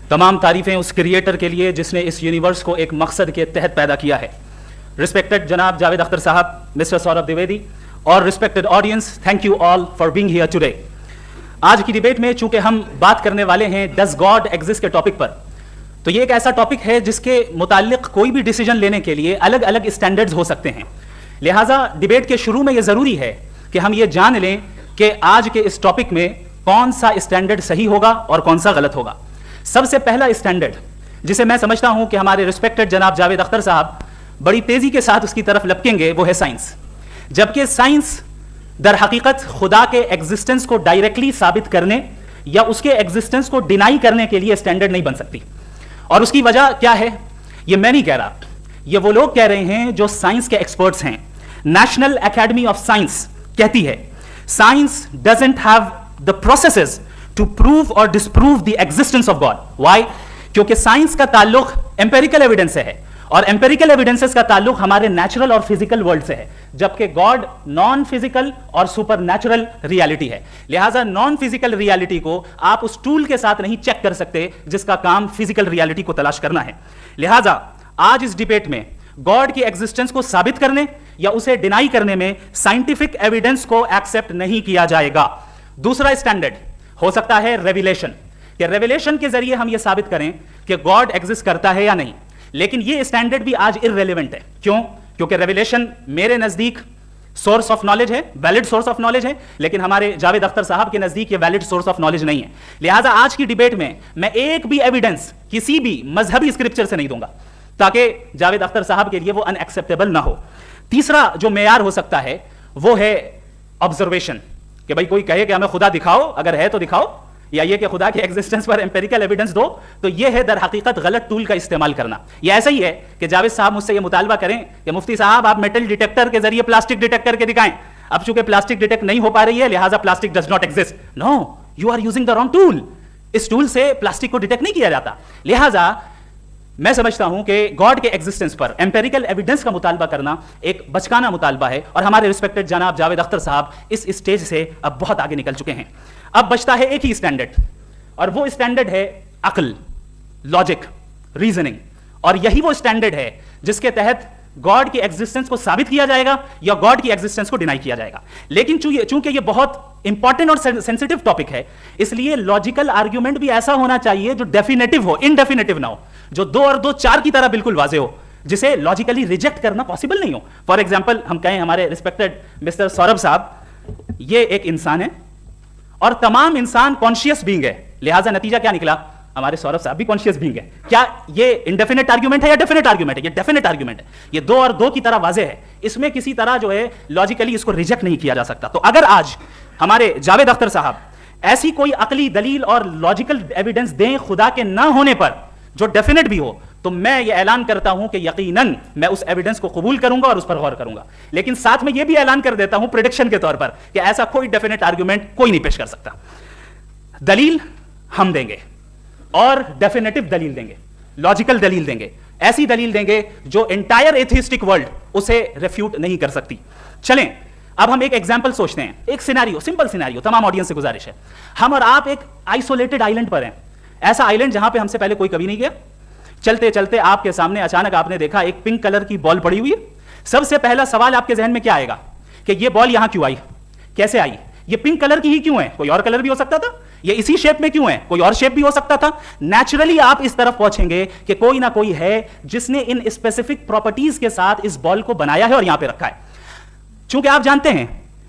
तमाम तारीफें उस क्रिएटर के लिए जिसने इस यूनिवर्स को एक मकसद के तहत पैदा किया है। रिस्पेक्टेड जनाब जावेद अख्तर साहब, मिस्टर सौरभ द्विवेदी और respected audience, thank you all for being here today. आज की डिबेट में चूंकि हम बात करने वाले हैं डज गॉड एग्जिस्ट के टॉपिक पर, तो ये एक ऐसा टॉपिक है जिसके मुताल्लिक कोई भी डिसीजन लेने के लिए अलग अलग स्टैंडर्ड्स हो सकते हैं। लिहाजा डिबेट के शुरू में यह जरूरी है कि हम ये जान लें कि आज के इस टॉपिक में कौन सा स्टैंडर्ड सही होगा और कौन सा गलत होगा। सबसे पहला स्टैंडर्ड जिसे मैं समझता हूं कि हमारे रिस्पेक्टेड जनाब जावेद अख्तर साहब बड़ी तेजी के साथ उसकी तरफ लपकेंगे, वो है साइंस। जबकि साइंस दर हकीकत खुदा के एग्जिस्टेंस को डायरेक्टली साबित करने या उसके एग्जिस्टेंस को डिनाई करने के लिए स्टैंडर्ड नहीं बन सकती। और उसकी वजह क्या है, ये मैं नहीं कह रहा, ये वो लोग कह रहे हैं जो साइंस के एक्सपर्ट्स हैं। नेशनल एकेडमी ऑफ साइंस कहती है science doesn't have the processes to prove और disprove the existence of God. Why? क्योंकि साइंस का ताल्लुक एम्पेरिकल एविडेंस से है और एम्पेरिकल एविडेंसेस का ताल्लुक हमारे नेचुरल और फिजिकल वर्ल्ड से है, जबकि गॉड नॉन फिजिकल और सुपर नेचुरल रियलिटी है। लिहाजा नॉन फिजिकल रियलिटी को आप उस टूल के साथ नहीं चेक कर सकते जिसका काम फिजिकल रियलिटी को तलाश करना है। लिहाजा आज इस डिबेट में गॉड की एग्जिस्टेंस को साबित करने या उसे डिनाई करने में साइंटिफिक एविडेंस को एक्सेप्ट नहीं किया जाएगा। दूसरा स्टैंडर्ड हो सकता है रेविलेशन, कि रेविलेशन के जरिए हम यह साबित करें कि गॉड एग्जिस्ट करता है या नहीं। लेकिन यह स्टैंडर्ड भी आज इररेलेवेंट है। क्यों? क्योंकि रेविलेशन मेरे नजदीक सोर्स ऑफ नॉलेज है, वैलिड सोर्स ऑफ नॉलेज है, लेकिन हमारे जावेद अख्तर साहब के नजदीक यह वैलिड सोर्स ऑफ नॉलेज नहीं है। लिहाजा आज की डिबेट में मैं एक भी एविडेंस किसी भी मजहबी स्क्रिप्चर से नहीं दूंगा ताकि जावेद अख्तर साहब के लिए वो अनएक्सेप्टेबल ना हो। तीसरा जो मेयार हो सकता है वो है ऑब्जर्वेशन, कि भाई कोई कहे कि हमें खुदा दिखाओ, अगर है तो दिखाओ, या ये कि खुदा के एग्जिस्टेंस पर एम्पेरिकल एविडेंस दो, तो ये है दर हकीकत गलत टूल का इस्तेमाल करना। ये ऐसा ही है कि जावेद साहब मुझसे ये मुतालबा करें कि मुफ्ती साहब आप मेटल डिटेक्टर के जरिए प्लास्टिक डिटेक्ट करके दिखाएं। अब चूंकि प्लास्टिक डिटेक्ट नहीं हो पा रही है लिहाजा plastic does not exist. No, you are using the wrong tool. इस टूल से प्लास्टिक को डिटेक्ट नहीं किया जाता। लिहाजा मैं समझता हूं कि गॉड के एग्जिस्टेंस पर एम्पेरिकल एविडेंस का मुतालबा करना एक बचकाना मुतालबा है और हमारे रिस्पेक्टेड जनाब जावेद अख्तर साहब इस स्टेज से अब बहुत आगे निकल चुके हैं। अब बचता है एक ही स्टैंडर्ड, और वो स्टैंडर्ड है अक्ल, लॉजिक, रीजनिंग। और यही वो स्टैंडर्ड है जिसके तहत गॉड की एग्जिस्टेंस को साबित किया जाएगा या गॉड की एग्जिस्टेंस को डिनाई किया जाएगा। लेकिन चूंकि ये बहुत इंपॉर्टेंट और सेंसिटिव टॉपिक है, इसलिए लॉजिकल आर्ग्यूमेंट भी ऐसा होना चाहिए जो डेफिनेटिव हो, इनडेफिनेटिव ना हो, जो 2 और 2 4 की तरह बिल्कुल वाजे हो, जिसे लॉजिकली रिजेक्ट करना पॉसिबल नहीं हो। फॉर एग्जाम्पल हम कहें हमारे रिस्पेक्टेड मिस्टर सौरभ साहब ये एक इंसान है और तमाम इंसान कॉन्शियस बीइंग है, लिहाजा नतीजा क्या निकला, हमारे सौरभ साहब भी कॉन्शियस बीइंग है। क्या ये इनडेफिनेट आर्ग्यूमेंट है या डेफिनेट आर्ग्यूमेंट है? ये डेफिनेट आर्ग्यूमेंट है। ये 2 और 2 की तरह वाजे है, इसमें किसी तरह जो है लॉजिकली इसको रिजेक्ट नहीं किया जा सकता। तो अगर आज हमारे जावेद अख्तर साहब ऐसी कोई अकली दलील और लॉजिकल एविडेंस दें खुदा के ना होने पर जो डेफिनेट भी हो, तो मैं ये ऐलान करता हूं कि यकीनन मैं उस एविडेंस को कबूल करूंगा और उस पर गौर करूंगा। लेकिन साथ में यह भी ऐलान कर देता हूं प्रेडिक्शन के तौर पर कि ऐसा कोई डेफिनेट आर्ग्यूमेंट कोई नहीं पेश कर सकता। दलील हम देंगे और डेफिनेटिव दलील देंगे, लॉजिकल दलील देंगे, ऐसी दलील देंगे जो एंटायर एथिस्टिक वर्ल्ड उसे रेफ्यूट नहीं कर सकती। चलें अब हम एक एग्जाम्पल सोचते हैं, एक सिनेरियो, सिंपल सिनेरियो, तमाम ऑडियंस से गुजारिश है, हम और आप एक आइसोलेटेड आइलैंड पर हैं, ऐसा आइलैंड जहां पे हमसे पहले कोई कभी नहीं गया। चलते चलते आपके सामने अचानक आपने देखा एक पिंक कलर की बॉल पड़ी हुई है। सबसे पहला सवाल आपके जहन में क्या आएगा कि ये बॉल यहां क्यों आई, कैसे आई, ये पिंक कलर की ही क्यों है, कोई और कलर भी हो सकता था, ये इसी शेप में क्यों है, कोई और शेप भी हो सकता था। नेचुरली आप इस तरफ पहुंचेंगे कि कोई ना कोई है जिसने इन स्पेसिफिक प्रॉपर्टीज के साथ इस बॉल को बनाया है और यहां पे रखा है। चूंकि आप जानते हैं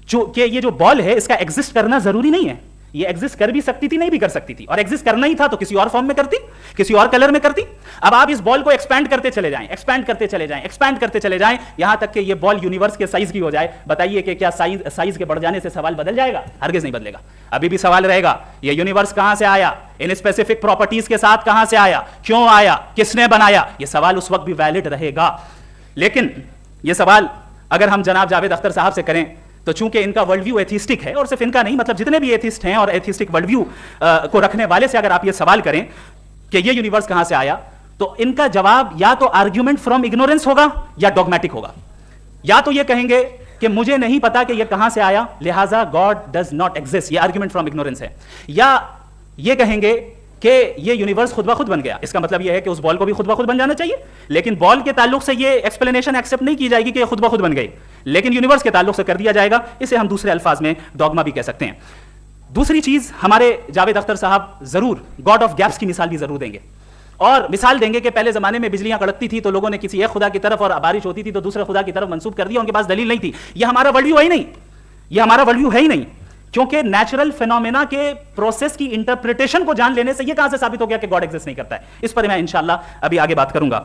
कि ये जो बॉल है इसका एग्जिस्ट करना जरूरी नहीं है, ये एग्जिस्ट कर भी सकती थी, नहीं भी कर सकती थी, और एग्जिस्ट करना ही था तो किसी और फॉर्म में करती, किसी और कलर में करती। अब आप इस बॉल को एक्सपैंड करते चले जाएं, एक्सपैंड करते चले जाएं, एक्सपैंड करते चले जाएं, यहां तक कि ये बॉल यूनिवर्स के साइज की हो जाए। बताइए कि क्या साइज के बढ़ जाने से सवाल बदल जाएगा? हरगिज नहीं बदलेगा। अभी भी सवाल रहेगा ये यूनिवर्स कहां से आया, इन स्पेसिफिक प्रॉपर्टीज के साथ कहां से आया, क्यों आया, किसने बनाया, ये सवाल उस वक्त भी वैलिड रहेगा। लेकिन ये सवाल अगर हम जनाब जावेद अख्तर साहब से करें तो चूंकि इनका वर्ल्ड व्यू एथिस्टिक है, और सिर्फ इनका नहीं, मतलब जितने भी एथिस्ट हैं और एथिस्टिक वर्ल्ड व्यू को रखने वाले से अगर आप ये सवाल करें कि ये यूनिवर्स कहां से आया, तो इनका जवाब या तो आर्ग्यूमेंट फ्रॉम इग्नोरेंस होगा या डॉगमेटिक होगा। या तो ये कहेंगे कि मुझे नहीं पता कि ये कहां से आया, लिहाजा गॉड डज नॉट एग्जिस्ट, ये आर्ग्यूमेंट फ्रॉम इग्नोरेंस है, या ये कहेंगे कि ये यूनिवर्स खुद ब खुद बन गया, इसका मतलब ये है कि उस बॉल को भी खुद ब खुद बन जाना चाहिए, लेकिन बॉल के ताल्लुक से ये एक्सप्लेनेशन एक्सेप्ट नहीं की जाएगी कि ये खुद ब खुद बन गई, लेकिन यूनिवर्स के ताल्लुक से कर दिया जाएगा। इसे हम दूसरे अल्फाज में डॉगमा भी कह सकते हैं। दूसरी चीज, हमारे जावेद अख्तर साहब जरूर गॉड ऑफ गैप्स की मिसाल भी जरूर देंगे, और मिसाल देंगे कि पहले जमाने में बिजलियां कड़कती थी तो लोगों ने किसी एक खुदा की तरफ, और बारिश होती थी तो दूसरे खुदा की तरफ मंसूब कर दिया, उनके पास दलील नहीं थी। यह हमारा वर्ल्ड व्यू है ही नहीं, यह हमारा वर्ल्ड व्यू है ही नहीं, क्योंकि नेचुरल फिनोमेना के प्रोसेस की इंटरप्रिटेशन को जान लेने से यह कहां से साबित हो गया कि गॉड एग्जिस्ट नहीं करता है। इस पर मैं इंशाल्लाह अभी आगे बात करूंगा।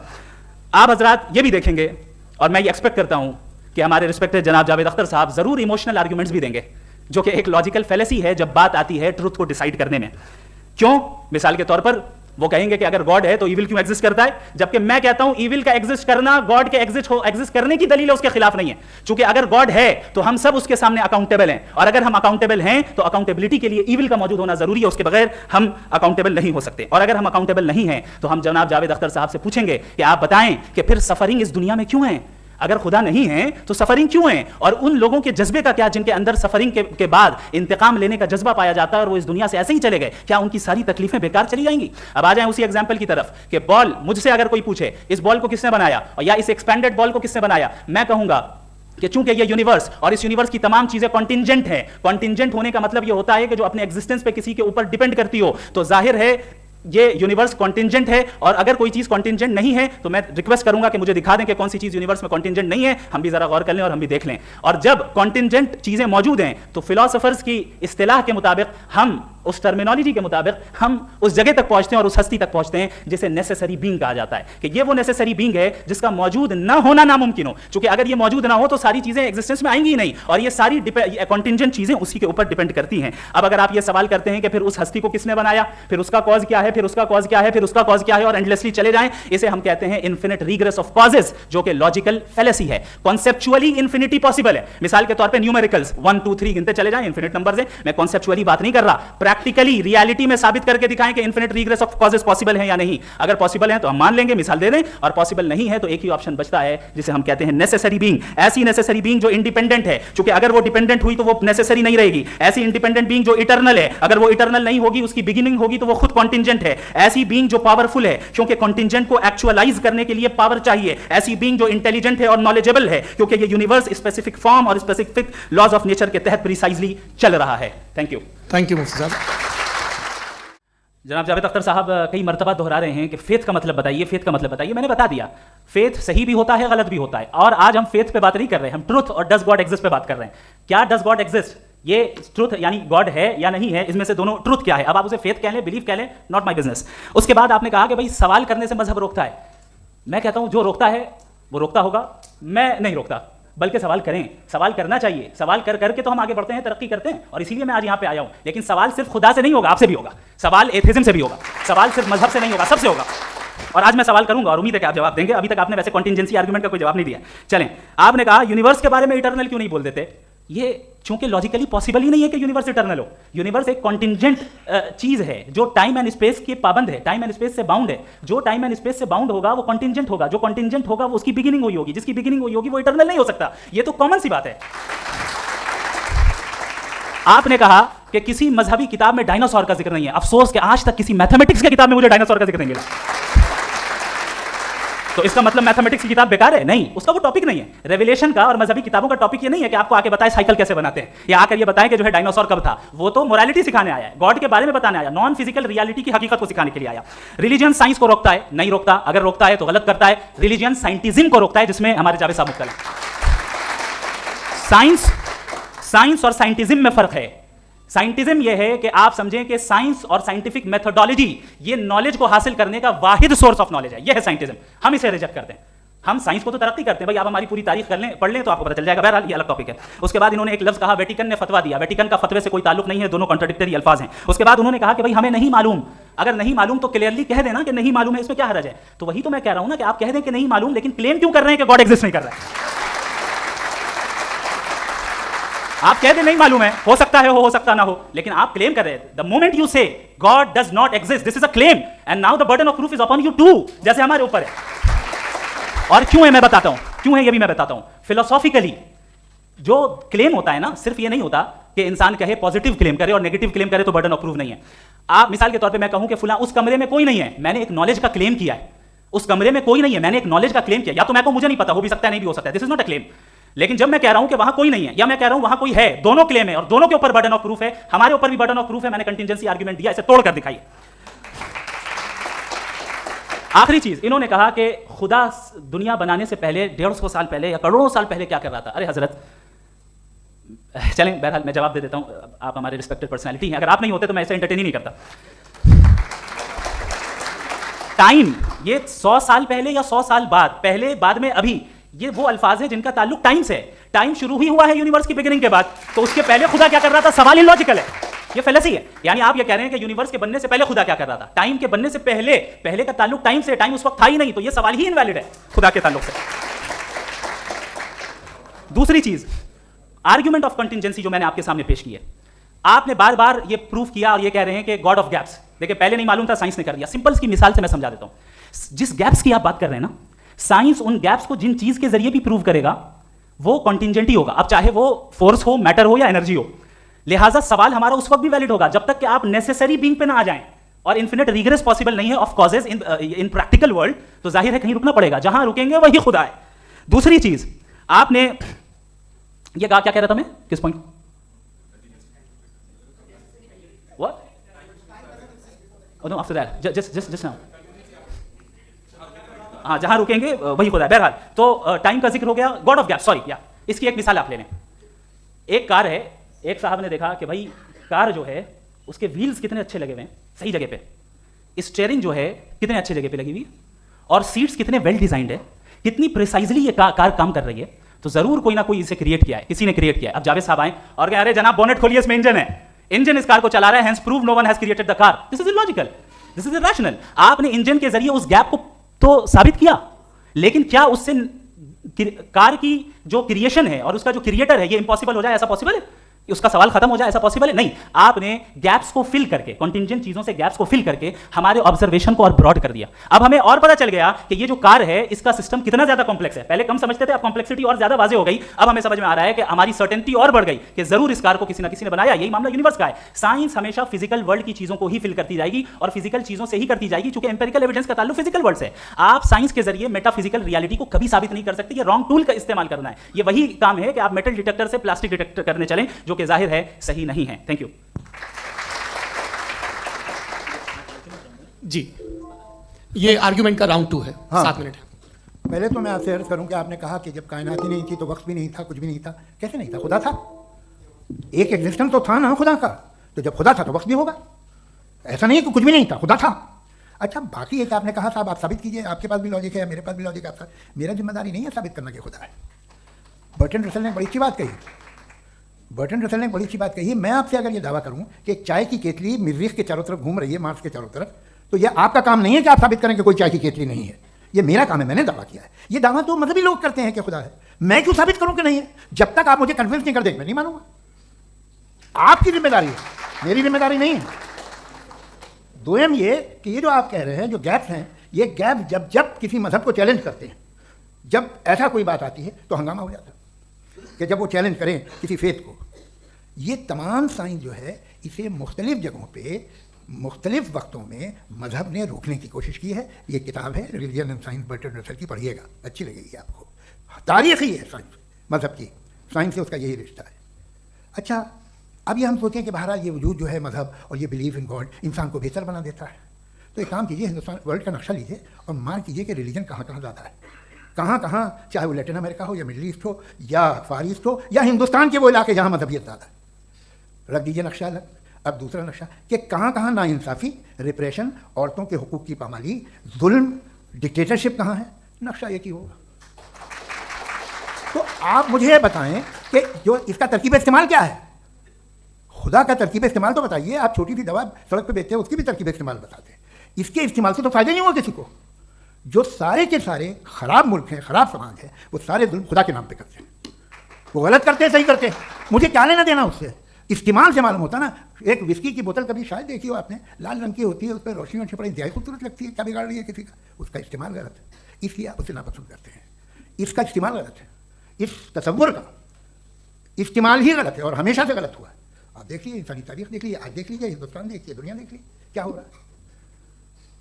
आप हजरात ये भी देखेंगे, और मैं ये एक्सपेक्ट करता हूं कि हमारे रिस्पेक्टेड जनाब जावेद अख्तर साहब जरूर इमोशनल आर्ग्यूमेंट्स भी देंगे, जो कि एक लॉजिकल फैलेसी है जब बात आती है ट्रुथ को डिसाइड करने में। क्यों? मिसाल के तौर पर वो कहेंगे कि अगर गॉड है तो ईविल क्यों एग्जिस्ट करता है, जबकि मैं कहता हूं ईविल का एग्जिस्ट करना गॉड के एग्जिस्ट करने की दलील है, उसके खिलाफ नहीं है। क्योंकि अगर गॉड है तो हम सब उसके सामने अकाउंटेबल हैं, और अगर हम अकाउंटेबल हैं तो अकाउंटेबिलिटी के लिए ईविल का मौजूद होना जरूरी है, उसके बगैर हम अकाउंटेबल नहीं हो सकते। और अगर हम अकाउंटेबल नहीं हैं तो हम जनाब जावेद अख्तर साहब से पूछेंगे कि आप बताएं कि फिर सफरिंग इस दुनिया में क्यों है? अगर खुदा नहीं है तो सफरिंग क्यों है? और उन लोगों के जज्बे का क्या जिनके अंदर सफरिंग के बाद इंतकाम लेने का जज्बा पाया जाता है और वो इस दुनिया से ऐसे ही चले गए, क्या उनकी सारी तकलीफें बेकार चली जाएंगी? अब आ जाएं उसी एग्जांपल की तरफ कि बॉल, मुझसे अगर कोई पूछे इस बॉल को किसने बनाया और या इस एक्सपेंडेड बॉल को किसने बनाया, मैं कहूंगा कि चूंकि ये यूनिवर्स और इस यूनिवर्स की तमाम चीजें कॉन्टिंजेंट है। कॉन्टिंजेंट होने का मतलब ये होता है कि जो अपने एग्जिस्टेंस पे किसी के ऊपर डिपेंड करती हो, तो जाहिर है ये यूनिवर्स कॉन्टिंजेंट है। और अगर कोई चीज कॉन्टिंजेंट नहीं है तो मैं रिक्वेस्ट करूंगा कि मुझे दिखा दें कि कौन सी चीज यूनिवर्स में कॉन्टिंजेंट नहीं है, हम भी जरा गौर कर लें और हम भी देख लें। और जब कॉन्टिंजेंट चीजें मौजूद हैं तो फिलोसोफर्स की इस्तिलाह के मुताबिक, हम उस टर्मिनोलॉजी के मुताबिक, हम उस जगह तक पहुंचते हैं और उस हस्ती तक पहुंचते हैं जिसे नेसेसरी बीइंग कहा जाता है, कि ये वो नेसेसरी बीइंग है जिसका मौजूद ना होना नामुमकिन हो। क्योंकि अगर ये मौजूद ना हो तो सारी चीजें एग्जिस्टेंस में आएंगी ही नहीं, और ये सारी कॉन्टिंजेंट चीजें उसी के ऊपर डिपेंड करती हैं। अब अगर आप ये सवाल करते हैं कि फिर उस हस्ती को किसने बनाया, फिर उसका कॉज क्या है, फिर उसका कॉज क्या है, फिर उसका कॉज क्या है, और एंडलेसली चले जाएं, इसे हम कहते हैं इन्फिनिट रिग्रेस ऑफ कॉजेस, जो कि लॉजिकल फैलेसी है। कॉन्सेप्चुअली इन्फिनिटी पॉसिबल है। मिसाल के तौर पे न्यूमेरिकल्स 1 2 3 गिनते चले जाएं, इन्फिनिट नंबर्स हैं। मैं कॉन्सेप्चुअली बात नहीं कर रहा, प्रैक्टिकली रियलिटी में साबित करके दिखाएं कि infinite regress of causes possible है या नहीं। अगर पॉसिबल है तो हम मान लेंगे, मिसाल दे दें, और पॉसिबल नहीं है तो एक ही ऑप्शन बचता है जिसे हम कहते हैं नेसेसरी बीइंग। ऐसी नेसेसरी बीइंग जो इंडिपेंडेंट है, क्योंकि अगर वो डिपेंडेंट हुई तो वो नेसेसरी नहीं रहेगी। ऐसी इंडिपेंडेंट बीइंग जो इटर्नल है, अगर वो इटर्नल नहीं होगी, उसकी बिगिनिंग होगी तो वो खुद कॉन्टिंजेंट है। ऐसी बीइंग जो पावरफुल है, क्योंकि कॉन्टिंजेंट को एक्चुअलाइज करने के लिए पावर चाहिए। ऐसी बीइंग जो इंटेलिजेंट है और नॉलेजेबल है, क्योंकि ये यूनिवर्स स्पेसिफिक फॉर्म और स्पेसिफिक लॉज ऑफ नेचर के तहत प्रिसाइजली चल रहा है। थैंक यू मुफ्ती साहब। जनाब जावेद अख्तर साहब कई मरतबा दोहरा रहे हैं कि फेथ का मतलब बताइए, फेथ का मतलब बताइए। मैंने बता दिया, फेथ सही भी होता है, गलत भी होता है। और आज हम फेथ पे बात नहीं कर रहे हैं, हम ट्रुथ और डज गॉड एग्जिस्ट पे बात कर रहे हैं। क्या डज गॉड एग्जिस्ट, ये ट्रुथ यानी गॉड है या नहीं है, इसमें से दोनों ट्रुथ क्या है। अब आप उसे फेथ कह लें, बिलीफ कह लें, नॉट माई बिजनेस। उसके बाद आपने कहा कि भाई सवाल करने से मजहब रोकता है। मैं कहता हूं जो रोकता है वो रोकता होगा, मैं नहीं रोकता, बल्कि सवाल करें, सवाल करना चाहिए। सवाल कर करके तो हम आगे बढ़ते हैं, तरक्की करते हैं, और इसीलिए मैं आज यहाँ पे आया हूँ। लेकिन सवाल सिर्फ खुदा से नहीं होगा, आपसे भी होगा। सवाल एथिज्म से भी होगा, सवाल सिर्फ मजहब से नहीं होगा, सबसे होगा। और आज मैं सवाल करूंगा और उम्मीद है कि आप जवाब देंगे। अभी तक आपने वैसे कॉन्टिंजेंसी आर्गुमेंट का कोई जवाब नहीं दिया। चलें, आपने कहा यूनिवर्स के बारे में इटर्नल क्यों नहीं बोल देते। ये चूंकि लॉजिकली पॉसिबल ही नहीं है कि यूनिवर्स इटर्नल हो। यूनिवर्स एक कॉन्टिंजेंट चीज है जो टाइम एंड स्पेस के पाबंद है, टाइम एंड स्पेस से बाउंड है। जो टाइम एंड स्पेस से बाउंड होगा वो कॉन्टिंजेंट होगा, जो कॉन्टिंजेंट होगा वो उसकी बिगिनिंग हुई होगी, जिसकी बिगिनिंग हुई होगी वो इटर्नल नहीं हो सकता। ये तो कॉमन सी बात है। आपने कहा कि किसी मजहबी किताब में डायनासोर का जिक्र नहीं है। अफसोस कि आज तक किसी मैथमेटिक्स की किताब में मुझे डायनासोर का जिक्र नहीं मिला। तो इसका मतलब मैथमेटिक्स की किताब बेकार है? नहीं, उसका वो टॉपिक नहीं है। रेवलेशन का और मजहबी किताबों का टॉपिक ये नहीं है कि आपको आके बताए साइकिल कैसे बनाते हैं, या आकर ये बताएं कि जो है डायनासोर कब था। वो तो मोरालिटी सिखाने आया है, गॉड के बारे में बताने आया, नॉन फिजिकल रियलिटी की हकीकत को सिखाने के लिए आया। रिलीजन साइंस को रोकता है? नहीं रोकता। अगर रोकता है तो गलत करता है। रिलीजन साइंटिज्म को रोकता है, जिसमें हमारे जावेद साहब मुख्तलिफ। साइंस और साइंटिज्म में फर्क है। साइंटिज्म यह है कि आप समझें कि साइंस और साइंटिफिक मेथोडोलॉजी ये नॉलेज को हासिल करने का वाहिद सोर्स ऑफ नॉलेज है। यह है साइंटिज्म। हम इसे रिजेक्ट करते हैं। हम साइंस को तो तरक्की करते हैं, भाई आप हमारी पूरी तारीख कर लें, पढ़ लें तो आपको पता चल जाएगा। बहरहाल ये अलग टॉपिक है। उसके बाद इन्होंने एक लफ्ज कहा, वेटिकन ने फतवा दिया। वेटिकन का फतवे से कोई ताल्लुक नहीं है, दोनों कॉन्ट्राडिक्टरी अल्फाज हैं। उसके बाद उन्होंने कहा कि भाई हमें नहीं मालूम। अगर नहीं मालूम तो क्लियरली कह देना कि नहीं मालूम है, इसमें क्या हर्ज है। तो वही तो मैं कह रहा हूं ना कि आप कह दें कि नहीं मालूम, लेकिन क्लेम क्यों कर रहे हैं कि गॉड एग्जिस्ट नहीं कर रहा है। आप कह दे नहीं मालूम है, हो सकता है हो सकता ना हो, लेकिन आप क्लेम कर रहे हैं। The moment you say God does not exist, this is a claim and now the burden of proof is upon you too, जैसे हमारे ऊपर है। और क्यों है मैं बताता हूं, क्यों है ये भी मैं बताता हूं। फिलोसॉफिकली जो क्लेम होता है ना, सिर्फ ये नहीं होता कि इंसान कहे पॉजिटिव क्लेम करे और नेगेटिव क्लेम करे तो बर्डन ऑफ प्रूफ नहीं है। आप मिसाल के तौर पे मैं कहूं कि फुला उस कमरे में कोई नहीं है, मैंने एक नॉलेज का क्लेम किया है, उस कमरे में कोई नहीं है, मैंने एक नॉलेज का क्लेम किया, या तो मैं कहूं मुझे नहीं पता, हो भी सकता है नहीं भी हो सकता है, this is not a claim. लेकिन जब मैं कह रहा हूं कि वहां कोई नहीं है या मैं कह रहा हूं वहां कोई है, दोनों क्लेम है और दोनों के ऊपर बर्डन ऑफ प्रूफ है, हमारे ऊपर भी बर्डन ऑफ प्रूफ है, मैंने कंटिजेंसी आर्गुमेंट दिया, इसे तोड़कर दिखाइए। आखिरी चीज, इन्होंने कहा कि खुदा दुनिया बनाने से पहले 150 साल पहले या करोड़ों साल पहले क्या कर रहा था। अरे हजरत, चलें बहरहाल मैं जवाब दे देता हूं, आप हमारे रिस्पेक्टेड पर्सनैलिटी हैं, अगर आप नहीं होते तो मैं ऐसे एंटरटेन ही नहीं करता। टाइम, ये 100 साल पहले या 100 साल बाद, पहले बाद में अभी, ये वो अल्फाज है जिनका ताल्लुक टाइम से है। टाइम शुरू ही हुआ है यूनिवर्स की बिगिनिंग के बाद, तो उसके पहले खुदा क्या कर रहा था, सवाल इलॉजिकल है, ये फेलेसी है। यानी आप ये कह रहे हैं कि यूनिवर्स के बनने से पहले खुदा क्या कर रहा था, टाइम के बनने से पहले, पहले का ताल्लुक टाइम से, टाइम उस वक्त था ही नहीं, तो ये सवाल ही इनवैलिड है खुदा के ताल्लुक से। दूसरी चीज, आर्ग्यूमेंट ऑफ कंटिजेंसी जो मैंने आपके सामने पेश की है, आपने बार बार ये प्रूफ किया और ये कह रहे हैं कि गॉड ऑफ गैप्स। देखिए पहले नहीं मालूम था, साइंस ने कर दिया। सिंपल की मिसाल से मैं समझा देता हूं। जिस गैप्स की आप बात कर रहे हैं ना, साइंस उन गैप्स को जिन चीज के जरिए भी प्रूव करेगा वो कॉन्टिजेंट ही होगा, अब चाहे वो फोर्स हो, मैटर हो या एनर्जी हो। लिहाजा सवाल हमारा उस वक्त भी वैलिड होगा जब तक कि आप नेसेसरी बीइंग पे ना आ जाएं, और इन्फिनिट रिग्रेस पॉसिबल नहीं है of causes in practical world, तो जाहिर है कहीं रुकना पड़ेगा, जहां रुकेंगे वही खुदा है। दूसरी चीज, आपने ये कहा, क्या कह रहा था मैं, किस point? What? Oh no, after that, just now. हाँ, जहां रुकेंगे वही खुदा है। बहरहाल, तो टाइम का जिक्र हो गया, गॉड ऑफ गैप, सॉरी, या इसकी एक मिसाल आप ले लें। एक कार है, एक साहब ने देखा कि भाई कार जो है उसके व्हील्स कितने अच्छे लगे हुए हैं सही जगह पे, स्टीयरिंग जो है कितने अच्छे जगह पे लगी हुई है, और सीट्स कितने वेल डिजाइंड है, कितनी प्रिसाइजली ये कार काम कर रही है, तो जरूर कोई ना कोई इसे क्रिएट किया है, किसी ने क्रिएट किया है। अब जावेद साहब आए और कह, अरे जनाब बोनेट खोलिए, इसमें इंजन है, इंजन इस कार को चला रहा है, hence prove no one has created the car. This is illogical, this is irrational. आपने इंजन के जरिए उस गैप को तो साबित किया, लेकिन क्या उससे कार की जो क्रिएशन है और उसका जो क्रिएटर है ये इंपॉसिबल हो जाए, ऐसा पॉसिबल है? उसका सवाल खत्म हो जाए, ऐसा पॉसिबल है? नहीं। आपने गैप्स को फिल करके, कॉन्टिजेंट चीजों से गैप्स को फिल करके हमारे ऑब्जर्वेशन को और ब्रॉड कर दिया। अब हमें और पता चल गया कि ये जो कार है इसका सिस्टम कितना ज्यादा कॉम्प्लेक्स है। पहले कम समझते थे, अब कॉम्प्लेक्सिटी और ज्यादा वाजे हो गई। अब हमें समझ में आ रहा है कि हमारी सर्टेनिटी और बढ़ गई कि जरूर इस कार को किसी ना किसी ने बनाया। यही मामला यूनिवर्स का है। साइंस हमेशा फिजिकल वर्ल्ड की चीजों को ही फिल करती जाएगी और फिजिकल चीजों से ही करती जाएगी, क्योंकि एम्पिरिकल एविडेंस का ताल्लुक फिजिकल वर्ल्ड से। आप साइंस के जरिए मेटाफिजिकल रियलिटी को कभी साबित नहीं कर सकते। ये रॉन्ग टूल का इस्तेमाल करना है। ये वही काम है कि आप मेटल डिटेक्टर से प्लास्टिक डिटेक्टर करने चलें, जो कि जाहिर है सही नहीं है। थैंक यू जी। ये आर्ग्यूमेंट का राउंड 2 है। हाँ। 7 मिनट है। पहले तो मैं आपसे अर्ज करूं कि आपने कहा कि जब कायनात ही नहीं थी तो वक्त भी नहीं था, कुछ भी नहीं था। कैसे नहीं था? खुदा था, एक एग्जिस्टेंस तो था ना खुदा का। तो जब खुदा था तो वक्त भी होगा। ऐसा नहीं है कि कुछ भी नहीं था, खुदा था। अच्छा, बाकी एक आपने कहा साहब आप साबित कीजिए, आपके पास भी लॉजिक है, मेरे पास भी लॉजिक है। आपका मेरा जिम्मेदारी नहीं है साबित करना कि खुदा है। बर्टन रसल ने बड़ी अच्छी बात कही। बर्टन रसल ने बड़ी अच्छी बात कही। मैं आपसे अगर ये दावा करूं कि एक चाय की केतली मरीख के चारों तरफ घूम रही है, मार्स के चारों तरफ, तो यह आपका काम नहीं है कि आप साबित करें कि कोई चाय की केतली नहीं है। ये मेरा काम है, मैंने दावा किया है। ये दावा तो मजहबी लोग करते हैं कि खुदा है। मैं क्यों साबित करूं कि नहीं है? जब तक आप मुझे कन्विंस नहीं कर देंगे मैं नहीं मानूंगा। आपकी जिम्मेदारी है, मेरी जिम्मेदारी नहीं है। दोयम ये कि ये जो आप कह रहे हैं, जो गैप्स हैं, ये गैप जब जब किसी मजहब को चैलेंज करते हैं, जब ऐसा कोई बात आती है तो हंगामा हो जाता है कि जब वो चैलेंज करें किसी फेथ को। ये तमाम साइंस जो है इसे मुख्तलिफ जगहों पे मुख्तलिफ वक्तों में मजहब ने रोकने की कोशिश की है। ये किताब है religion and science, Burton Russell की, पढ़िएगा, अच्छी लगेगी आपको। तारीख ही है साइंस, मजहब की, साइंस से उसका यही रिश्ता है। अच्छा, अब ये हम सोचें कि बहरहाल ये वजूद जो है मजहब और ये बिलीव इन गॉड इंसान को बेहतर बना देता है, तो एक काम कीजिए, हिंदुस्तान वर्ल्ड का नक्शा लीजिए और मार्क कीजिए कि रिलीजन कहाँ कहाँ ज़्यादा है, कहाँ कहाँ, चाहे वो लैटिन अमेरिका हो या मिडल ईस्ट हो या फार ईस्ट हो या हिंदुस्तान के वो इलाके जहाँ मजहबियत ज़्यादा है। रख दीजिए नक्शा अलग। अब दूसरा नक्शा कि कहाँ कहाँ नाइंसाफ़ी, रिप्रेशन, औरतों के हुकूक की पामाली, जुल्म, डिक्टेटरशिप कहाँ है, नक्शा एक ही होगा। तो आप मुझे ये बताएं कि जो इसका तरकीब इस्तेमाल क्या है? खुदा का तरकीब इस्तेमाल तो बताइए। आप छोटी सी दवा सड़क पे बेचते हैं, उसकी भी तरकीब इस्तेमाल बताते हैं। इसके इस्तेमाल से तो फ़ायदा नहीं हुआ किसी को। जो सारे के सारे ख़राब मुल्क हैं, ख़राब समाज है, वो सारे जुल्म खुदा के नाम पे करते हैं। वो गलत करते हैं, सही करते हैं, मुझे क्या लेना देना उससे? इस्तेमाल से मालूम होता ना। एक विस्की की बोतल कभी शायद देखी हो आपने, लाल रंग की होती है, उस पर रोशनी और छिपड़ी इंतहाई खूबसूरत लगती है, क्या बिगाड़ रही है किसी का? उसका इस्तेमाल गलत है, इसलिए आप उसे नापसंद करते हैं। इसका इस्तेमाल गलत है, इस तसव्वुर का इस्तेमाल ही गलत है और हमेशा से गलत हुआ है। आप देख लीजिए, इंसानी तारीख देख लीजिए, आज देख लीजिए, हिंदुस्तान देखिए, दुनिया देख लीजिए क्या हो रहा है।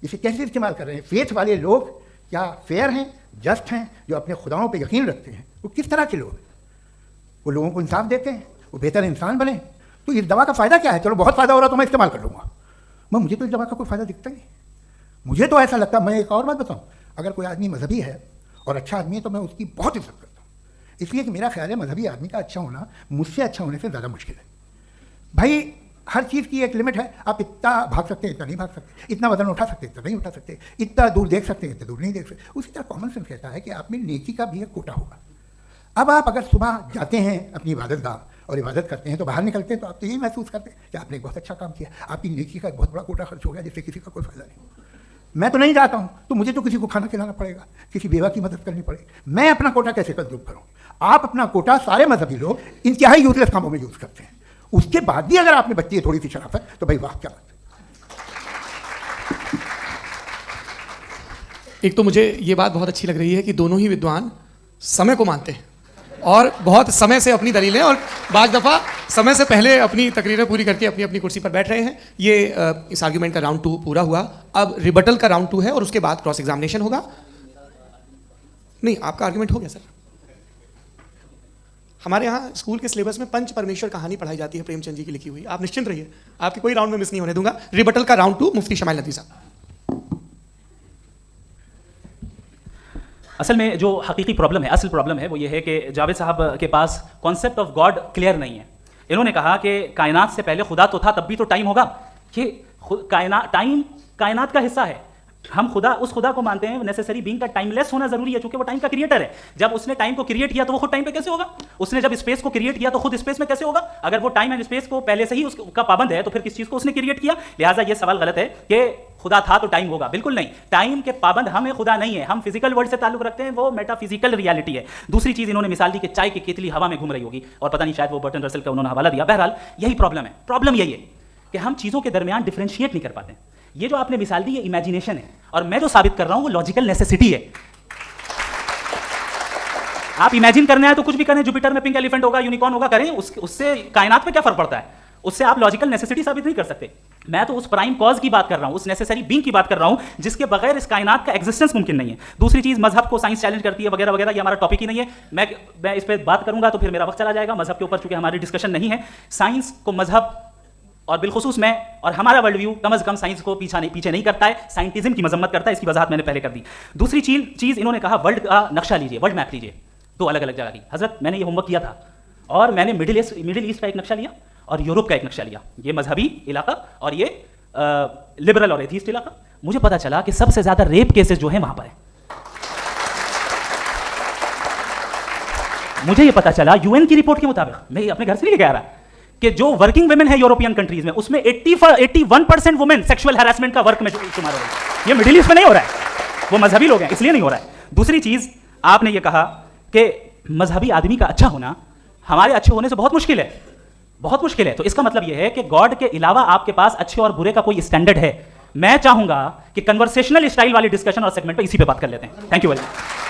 इसे कैसे इस्तेमाल कर रहे हैं फेथ वाले लोग, क्या फेयर हैं, जस्ट हैं, जो अपने खुदाओं पे यकीन रखते हैं, वो किस तरह के लोग हैं? वो लोगों को इंसाफ देते हैं, वो बेहतर इंसान बने। तो इस दवा का फ़ायदा क्या है? चलो बहुत फ़ायदा हो रहा तो मैं इस्तेमाल कर लूँगा, मुझे तो इस दवा का कोई फ़ायदा दिखता नहीं। मुझे तो ऐसा लगता है, मैं एक और बात बताऊँ, अगर कोई आदमी मजहबी है और अच्छा आदमी है तो मैं उसकी बहुत इज्जत करता हूँ, इसलिए कि मेरा ख्याल है मजहबी आदमी का अच्छा होना मुझसे अच्छा होने से ज़्यादा मुश्किल है। भाई हर चीज़ की एक लिमिट है, आप इतना भाग सकते हैं, इतना नहीं भाग सकते, इतना वजन उठा सकते हैं, इतना नहीं उठा सकते, इतना दूर देख सकते हैं, इतना दूर नहीं देख सकते। उसी तरह कॉमन सेंस कहता है कि आप में नेकी का भी एक कोटा होगा। अब आप अगर सुबह जाते हैं अपनी इबादत गाह और इबादत करते हैं तो बाहर निकलते हैं तो आप तो यही महसूस करते हैं कि आपने एक बहुत अच्छा काम किया, आपकी नेकी का एक बहुत बड़ा कोटा खर्च हो गया जिससे किसी का कोई फायदा नहीं। मैं तो नहीं जाता हूँ तो मुझे तो किसी को खाना खिलाना पड़ेगा, किसी बेवा की मदद करनी पड़ेगी, मैं अपना कोटा कैसे कंज्यूम करूँ? आप अपना कोटा, सारे मजहबी लोग इंतहाई यूजलेस कामों में यूज़ करते हैं। उसके बाद भी अगर आपने बच्ची है थोड़ी सी शराफत तो भाई वाह क्या बात है। एक तो मुझे ये बात बहुत अच्छी लग रही है कि दोनों ही विद्वान समय को मानते हैं और बहुत समय से अपनी दलीलें और बाज़ दफ़ा समय से पहले अपनी तकरीरें पूरी करके अपनी अपनी कुर्सी पर बैठ रहे हैं। ये इस आर्ग्यूमेंट का राउंड 2 पूरा हुआ। अब रिबटल का राउंड 2 है और उसके बाद क्रॉस एग्जामिनेशन होगा। नहीं, आपका आर्ग्यूमेंट हो गया सर। हमारे यहाँ स्कूल के सिलेबस में पंच परमेश्वर कहानी पढ़ाई जाती है प्रेमचंद जी की लिखी हुई। आप निश्चिंत रहिए, आपके कोई राउंड में मिस नहीं होने दूंगा। रिबटल का राउंड 2 मुफ्ती शमाइल नदवी साहब। असल में जो हकीकी प्रॉब्लम है, असल प्रॉब्लम है वो ये है कि जावेद साहब के पास कॉन्सेप्ट ऑफ गॉड क्लियर नहीं है। इन्होंने कहा कि कायनात से पहले खुदा तो था, तब भी तो टाइम होगा। कि टाइम कायनात का हिस्सा है। हम उस खुदा को मानते हैं, नेसेसरी बीइंग का टाइमलेस होना जरूरी है क्योंकि वो टाइम का क्रिएटर है। जब उसने टाइम को क्रिएट किया तो वो खुद टाइम पे कैसे होगा? उसने जब स्पेस को क्रिएट किया तो खुद स्पेस में कैसे होगा? अगर वो टाइम एंड स्पेस को पहले से ही उसका पाबंद है तो फिर किस चीज को उसने क्रिएट किया? लिहाजा ये सवाल गलत है कि खुदा था तो टाइम होगा। बिल्कुल नहीं, टाइम के पाबंद हम है, खुदा नहीं है। हम फिजिकल वर्ल्ड से ताल्लुक रखते हैं, वो मेटाफिजिकल रियलिटी है। दूसरी चीज इन्होंने मिसाल दी कि चाय की केतली हवा में घूम रही होगी और पता नहीं शायद वो बर्टन रसल का उन्होंने हवाला दिया। बहरहाल यही प्रॉब्लम है। प्रॉब्लम यही है कि हम चीजों के दरमियान डिफरेंशिएट नहीं कर पाते। ये जो आपने मिसाल दी ये इमेजिनेशन है और मैं जो साबित कर रहा हूं वो लॉजिकल नेसेसिटी है। आप इमेजिन करने आए तो कुछ भी करें, जुपिटर में पिंक एलिफेंट होगा, यूनिकॉर्न होगा, करें, उससे कायनात पे क्या फर्क पड़ता है? उससे आप लॉजिकल नेसेसिटी साबित नहीं कर सकते। मैं तो उस प्राइम कॉज की बात कर रहा हूं, उस नेसेसरी बीइंग की बात कर रहा हूं जिसके बगैर इस कायनात का एग्जिस्टेंस मुमकिन नहीं है। दूसरी चीज, मजहब को साइंस चैलेंज करती है वगैरह वगैरह, ये हमारा टॉपिक ही नहीं है। मैं इस पर बात करूंगा तो फिर मेरा वक्त चला जाएगा। मजहब के ऊपर चूंकि हमारी डिस्कशन नहीं है, साइंस को मजहब और बिलखुसूस मैं और हमारा वर्ल्ड व्यू कम से कम साइंस को पीछे नहीं करता है, साइंटिज्म की मजम्मत करता है। इसकी वजाहत मैंने पहले कर दी। दूसरी चीज इन्होंने कहा वर्ल्ड का नक्शा लीजिए, वर्ल्ड मैप लीजिए, दो अलग अलग जगह की। हजरत मैंने ये होमवर्क किया था और मैंने मिडिल ईस्ट का एक नक्शा लिया और यूरोप का एक नक्शा लिया, ये मजहबी इलाका और ये लिबरल और एथीस्ट इलाका। मुझे पता चला कि सबसे ज्यादा रेप केसेस जो है वहां पर है। मुझे ये पता चला यूएन की रिपोर्ट के मुताबिक, मैं अपने घर से नहीं लेके आ रहा, कि जो वर्किंग वुमेन है यूरोपियन कंट्रीज में उसमें 81% वुमेन सेक्सुअल हैरेसमेंट का वर्क में शुमार हो रही है। ये मिडिल ईस्ट में नहीं हो रहा है, वो मजहबी लोग हैं इसलिए नहीं हो रहा है। दूसरी चीज आपने ये कहा कि मजहबी आदमी का अच्छा होना हमारे अच्छे होने से बहुत मुश्किल है, बहुत मुश्किल है। तो इसका मतलब यह है कि गॉड के अलावा आपके पास अच्छे और बुरे का कोई स्टैंडर्ड है। मैं चाहूंगा कि कन्वर्सेशनल स्टाइल वाली डिस्कशन और सेगमेंट पे इसी पे बात कर लेते हैं। Thank you very much.